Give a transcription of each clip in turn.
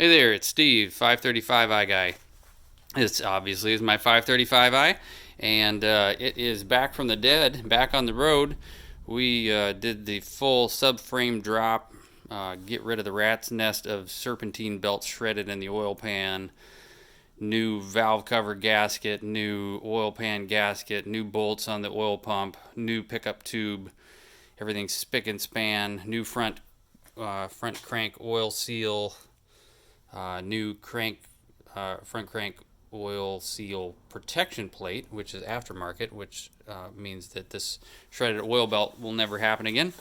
Hey there, it's Steve, 535i guy. This obviously is my 535i, and it is back from the dead, back on the road. We did the full subframe drop, get rid of the rat's nest of serpentine belts shredded in the oil pan, new valve cover gasket, new oil pan gasket, new bolts on the oil pump, new pickup tube, everything spick and span, new front crank oil seal, new front crank oil seal protection plate, which is aftermarket, which means that this shredded oil belt will never happen again.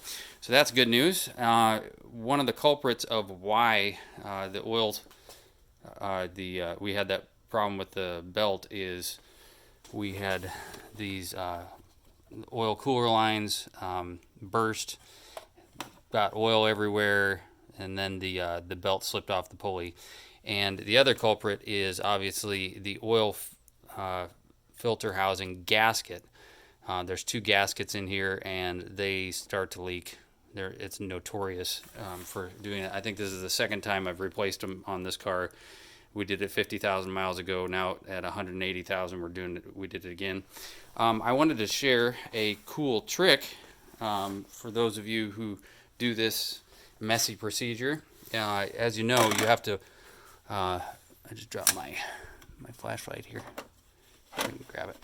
So that's good news. One of the culprits of why the oil, we had that problem with the belt is we had these oil cooler lines burst, got oil everywhere, and then the belt slipped off the pulley. And the other culprit is obviously the oil filter housing gasket. There's two gaskets in here, and they start to leak. It's notorious for doing it. I think this is the second time I've replaced them on this car. We did it 50,000 miles ago. Now at 180,000, we did it again. I wanted to share a cool trick for those of you who do this messy procedure. As you know, you have to. I just dropped my flashlight here. I can grab it.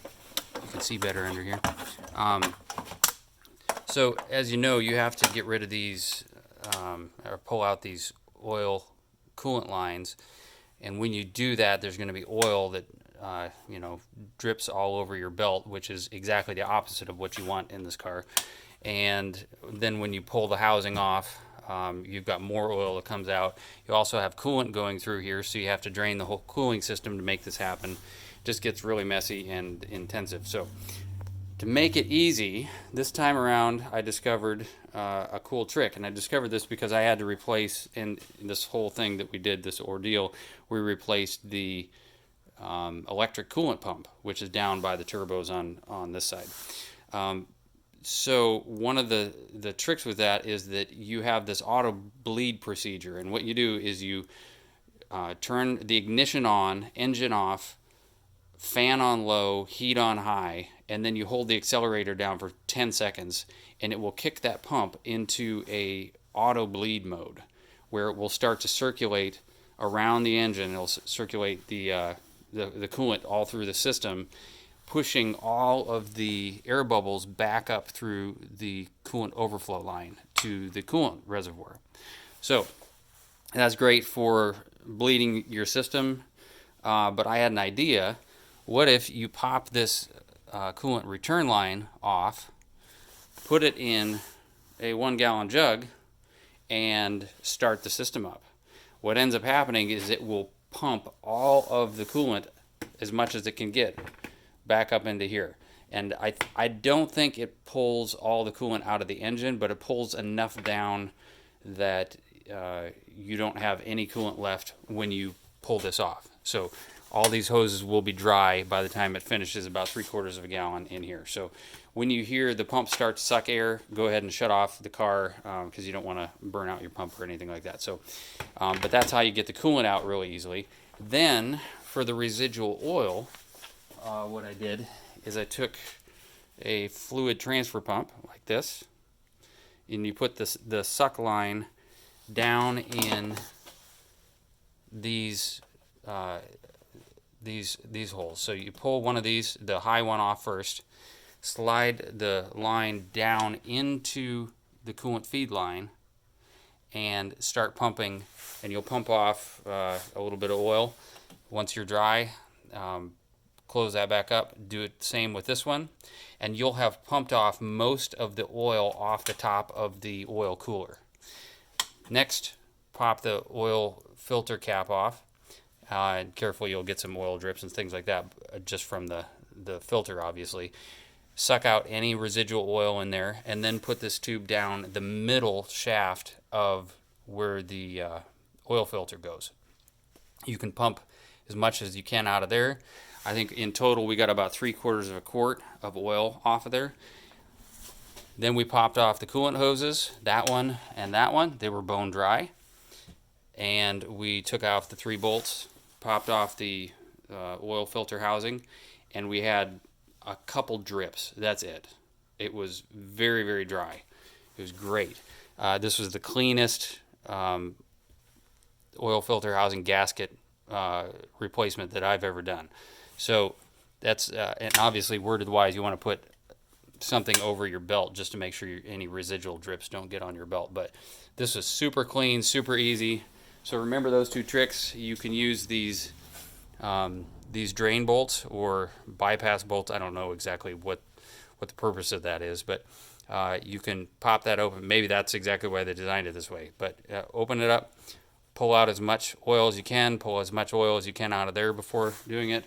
You can see better under here. So as you know, you have to get rid of these or pull out these oil coolant lines, and when you do that, there's going to be oil that drips all over your belt, which is exactly the opposite of what you want in this car. And then when you pull the housing off, you've got more oil that comes out. You also have coolant going through here, so you have to drain the whole cooling system to make this happen. It just gets really messy and intensive. So to make it easy, this time around I discovered a cool trick. And I discovered this because I had to replace, in this whole thing that we did, this ordeal, we replaced the electric coolant pump, which is down by the turbos on this side. So one of the tricks with that is that you have this auto bleed procedure, and what you do is you turn the ignition on, engine off, fan on low, heat on high, and then you hold the accelerator down for 10 seconds, and it will kick that pump into a auto bleed mode, where it will start to circulate around the engine. It'll circulate the coolant all through the system, pushing all of the air bubbles back up through the coolant overflow line to the coolant reservoir. So that's great for bleeding your system, but I had an idea. What if you pop this coolant return line off, put it in a 1-gallon jug, and start the system up? What ends up happening is it will pump all of the coolant, as much as it can get, back up into here. And I don't think it pulls all the coolant out of the engine, but it pulls enough down that you don't have any coolant left when you pull this off. So all these hoses will be dry by the time it finishes, about 3/4 of a gallon in here. So when you hear the pump start to suck air, go ahead and shut off the car, because you don't want to burn out your pump or anything like that. So, but that's how you get the coolant out really easily. Then for the residual oil, what I did is I took a fluid transfer pump like this, and you put the suck line down in these holes. So you pull one of these, the high one, off first, slide the line down into the coolant feed line, and start pumping. And you'll pump off a little bit of oil. Once you're dry, close that back up. Do it the same with this one, and you'll have pumped off most of the oil off the top of the oil cooler. Next, pop the oil filter cap off. Careful, you'll get some oil drips and things like that, just from the filter, obviously. Suck out any residual oil in there, and then put this tube down the middle shaft of where the oil filter goes. You can pump as much as you can out of there. I think in total we got about 3/4 of a quart of oil off of there. Then we popped off the coolant hoses, that one and that one. They were bone dry. and we took off the 3 bolts, popped off the oil filter housing, and we had a couple drips. That's it. It was very, very dry. It was great. This was the cleanest oil filter housing gasket replacement that I've ever done. So that's and obviously worded wise, you want to put something over your belt just to make sure any residual drips don't get on your belt. But this was super clean, super easy. So remember those 2 tricks. You can use these drain bolts or bypass bolts. I don't know exactly what the purpose of that is, but you can pop that open. Maybe that's exactly why they designed it this way. But open it up, pull out as much oil as you can, pull as much oil as you can out of there before doing it,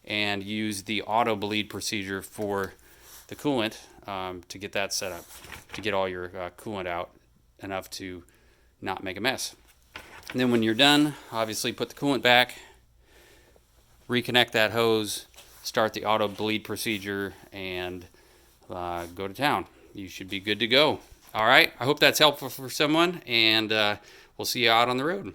and use the auto bleed procedure for the coolant to get that set up, to get all your coolant out enough to not make a mess. And then when you're done, obviously put the coolant back, reconnect that hose, start the auto bleed procedure, and go to town. You should be good to go. All right, I hope that's helpful for someone, and we'll see you out on the road.